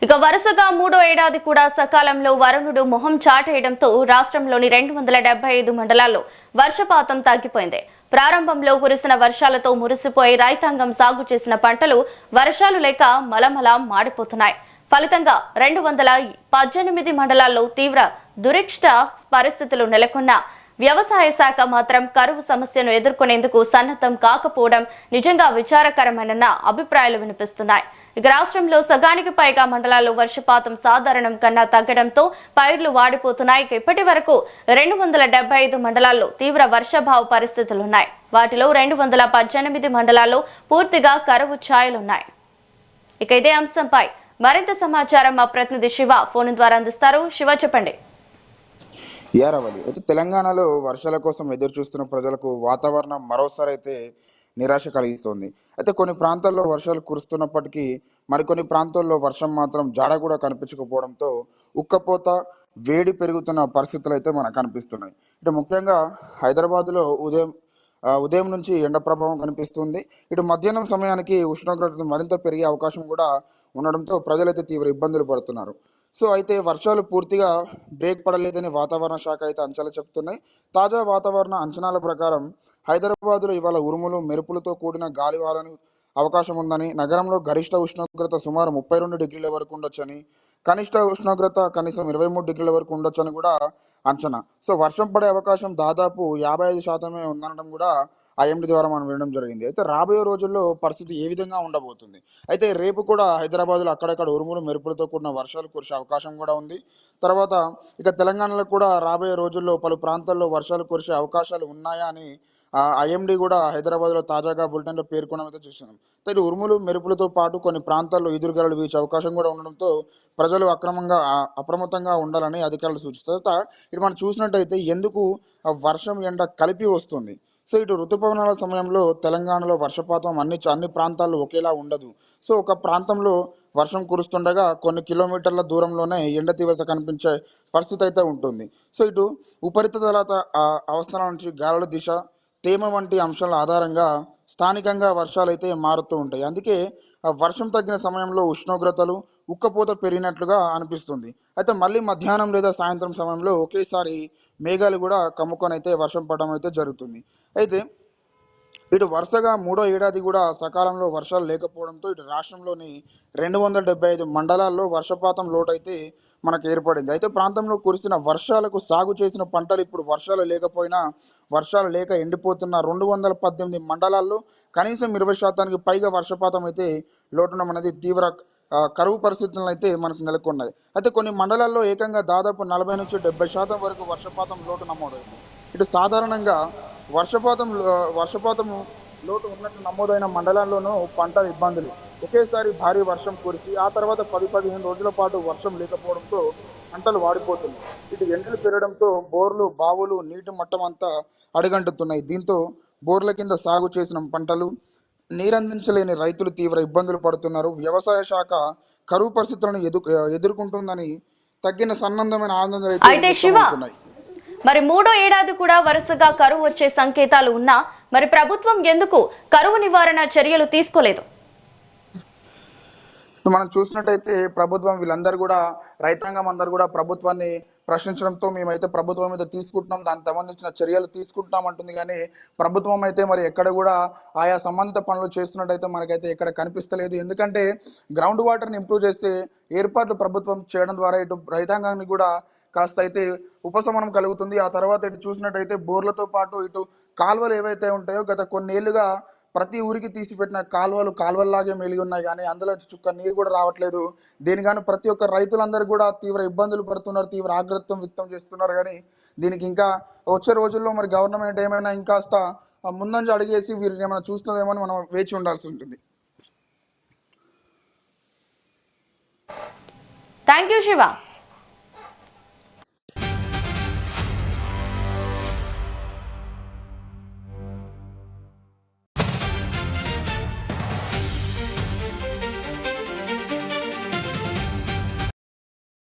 ఇక వరుసగా మూడో ఏడాది కూడా సకాలంలో వరుణుడు మొహం చాటేయడంతో రాష్ట్రంలోని 275 మండలాల్లో వర్షపాతం తగ్గిపోయింది. ప్రారంభంలో కురిసిన వర్షాలతో మురిసిపోయి రైతాంగం సాగు చేసిన పంటలు వర్షాలు లేక మలమల మాడిపోతున్నాయి. ఫలితంగా 218 మండలాల్లో తీవ్ర దురిష్ట పరిస్థితులు నెలకొన్న వ్యవసాయ శాఖ మాత్రం కరువు సమస్యను ఎదుర్కొనేందుకు సన్నద్ధం కాకపోవడం నిజంగా విచారకరమైన అభిప్రాయాలు వినిపిస్తున్నాయి. ఇక రాష్ట్రంలో సగానికి పైగా మండలాల్లో వర్షపాతం సాధారణం కన్నా తగ్గడంతో పైర్లు వాడిపోతున్నాయి. ఇప్పటి వరకు 275 మండలాల్లో తీవ్ర వర్షాభావ పరిస్థితులున్నాయి. వాటిలో 218 మండలాల్లో పూర్తిగా కరువు ఛాయలున్నాయి. ఇక ఇదే అంశంపై మరింత సమాచారం మా ప్రతినిధి శివ ఫోన్ ద్వారా అందిస్తారు. శివ, చెప్పండి. యారవలి అయితే తెలంగాణలో వర్షాల కోసం ఎదురు చూస్తున్న ప్రజలకు వాతావరణం మరోసారి అయితే నిరాశ కలిగిస్తోంది. అయితే కొన్ని ప్రాంతాల్లో వర్షాలు కురుస్తున్నప్పటికీ మరికొన్ని ప్రాంతాల్లో వర్షం మాత్రం జాడ కూడా కనిపించకపోవడంతో ఉక్కపోత, వేడి పెరుగుతున్న పరిస్థితులు అయితే మనకు కనిపిస్తున్నాయి. అంటే ముఖ్యంగా హైదరాబాద్లో ఉదయం నుంచి ఎండ ప్రభావం కనిపిస్తుంది. ఇటు మధ్యాహ్నం సమయానికి ఉష్ణోగ్రత మరింత పెరిగే అవకాశం కూడా ఉండడంతో ప్రజలైతే తీవ్ర ఇబ్బందులు పడుతున్నారు. సో అయితే వర్షాలు పూర్తిగా బ్రేక్ పడలేదని వాతావరణ శాఖ అయితే అంచనాలు చెప్తున్నాయి. తాజా వాతావరణ అంచనాల ప్రకారం హైదరాబాద్లో ఇవాళ ఉరుములు మెరుపులతో కూడిన గాలివానలు అవకాశం ఉందని, నగరంలో గరిష్ట ఉష్ణోగ్రత సుమారు 32 డిగ్రీల వరకు ఉండొచ్చని, కనిష్ట ఉష్ణోగ్రత కనీసం 23 డిగ్రీల వరకు ఉండొచ్చని కూడా అంచనా. సో వర్షం పడే అవకాశం దాదాపు 55% ఉందనడం కూడా ఐఎండీ ద్వారా మనం వినడం జరిగింది. అయితే రాబోయే రోజుల్లో పరిస్థితి ఏ విధంగా ఉండబోతుంది? అయితే రేపు కూడా హైదరాబాద్లో అక్కడక్కడ ఉరుములు మెరుపులతో కూడిన వర్షాలు కురిసే అవకాశం కూడా ఉంది. తర్వాత ఇక తెలంగాణలో కూడా రాబోయే రోజుల్లో పలు ప్రాంతాల్లో వర్షాలు కురిసే అవకాశాలు ఉన్నాయా అని ఐఎండీ కూడా హైదరాబాద్లో తాజాగా బులెటిన్లో పేర్కొనడం అయితే చూస్తున్నాం. అయితే ఉరుములు మెరుపులతో పాటు కొన్ని ప్రాంతాల్లో ఈదురుగాలులు వీచే అవకాశం కూడా ఉండడంతో ప్రజలు అప్రమత్తంగా ఉండాలని అధికారులు సూచిస్తారు. ఇటు మనం చూసినట్టయితే ఎందుకు వర్షం ఎండ కలిపి వస్తుంది. సో ఇటు ఋతుపవనాల సమయంలో తెలంగాణలో వర్షపాతం అన్ని ప్రాంతాల్లో ఒకేలా ఉండదు. సో ఒక ప్రాంతంలో వర్షం కురుస్తుండగా కొన్ని కిలోమీటర్ల దూరంలోనే ఎండ తీవ్రత కనిపించే పరిస్థితి అయితే ఉంటుంది. సో ఇటు ఉపరితల అవస్థల నుంచి గాలుల దిశ, తేమ వంటి అంశాల ఆధారంగా స్థానికంగా వర్షాలు అయితే మారుతూ ఉంటాయి. అందుకే వర్షం తగ్గిన సమయంలో ఉష్ణోగ్రతలు, ఉక్కపోత పెరిగినట్లుగా అనిపిస్తుంది. అయితే మళ్ళీ మధ్యాహ్నం లేదా సాయంత్రం సమయంలో ఒకేసారి మేఘాలు కూడా కమ్ముకొని అయితే వర్షం పడడం అయితే జరుగుతుంది. అయితే ఇటు వరుసగా మూడో ఏడాది కూడా సకాలంలో వర్షాలు లేకపోవడంతో ఇటు రాష్ట్రంలోని 275 మండలాల్లో వర్షపాతం లోటైతే మనకు ఏర్పడింది. అయితే ప్రాంతంలో కురిసిన వర్షాలకు సాగు చేసిన పంటలు ఇప్పుడు వర్షాలు లేక ఎండిపోతున్న 218 మండలాల్లో కనీసం 20% పైగా వర్షపాతం అయితే లోటడం అనేది తీవ్ర కరువు పరిస్థితులను అయితే మనకు నెలకొన్నాయి. అయితే కొన్ని మండలాల్లో ఏకంగా దాదాపు 40 నుంచి 70% వరకు వర్షపాతం లోటు నమోదైంది. ఇటు సాధారణంగా వర్షపాతం లోటు ఉన్నట్టు నమోదైన మండలాల్లోనూ పంటల ఇబ్బందులు. ఒకేసారి భారీ వర్షం కురిసి ఆ తర్వాత 10-15 రోజుల పాటు వర్షం లేకపోవడంతో పంటలు వాడిపోతున్నాయి. ఇటు ఎండలు పెరగడంతో బోర్లు, బావులు నీటి మట్టం అంతా అడుగంటుతున్నాయి. దీంతో బోర్ల కింద సాగు చేసిన పంటలు నీరందించలేని రైతులు తీవ్ర ఇబ్బందులు పడుతున్నారు. వ్యవసాయ శాఖ కరువు పరిస్థితులను ఎదుర్కొంటుందని తగ్గిన సన్నద్ధమైన ఆనందం అయితే మరి మూడో ఏడాది కూడా వరుసగా కరువు వచ్చే సంకేతాలు ఉన్నా మరి ప్రభుత్వం ఎందుకు కరువు నివారణ చర్యలు తీసుకోలేదు? మనం చూసినట్టయితే ప్రభుత్వం వీళ్ళందరూ కూడా రైతాంగం అందరూ కూడా ప్రభుత్వాన్ని ప్రశ్నించడంతో మేమైతే ప్రభుత్వం మీద తీసుకుంటున్నాం, దానికి సంబంధించిన చర్యలు తీసుకుంటున్నాం అంటుంది. కానీ ప్రభుత్వం అయితే మరి ఎక్కడ కూడా ఆయా సంబంధిత పనులు చేస్తున్నట్టయితే మనకైతే ఎక్కడ కనిపిస్తలేదు. ఎందుకంటే గ్రౌండ్ వాటర్ని ఇంప్రూవ్ చేసే ఏర్పాట్లు ప్రభుత్వం చేయడం ద్వారా ఇటు రైతాంగాన్ని కూడా కాస్త అయితే ఉపశమనం కలుగుతుంది. ఆ తర్వాత ఇటు చూసినట్టయితే బోర్లతో పాటు ఇటు కాలువలు ఏవైతే ఉంటాయో గత కొన్నేళ్లుగా ప్రతి ఊరికి తీసిపెట్టిన కాలువల్లాగే మెలిగి ఉన్నాయి, కానీ అందులో చుక్క నీరు కూడా రావట్లేదు. దీనిగాను ప్రతి ఒక్క రైతులందరూ కూడా తీవ్ర ఇబ్బందులు పడుతున్నారు, తీవ్ర ఆగ్రహం వ్యక్తం చేస్తున్నారు. కానీ దీనికి ఇంకా వచ్చే రోజుల్లో మరి గవర్నమెంట్ ఏమైనా ఇంకాస్త ముందంజ అడిగేసి వీరిని ఏమైనా చూస్తుందేమో అని మనం వేచి ఉండాల్సి ఉంటుంది. Thank you Shiva.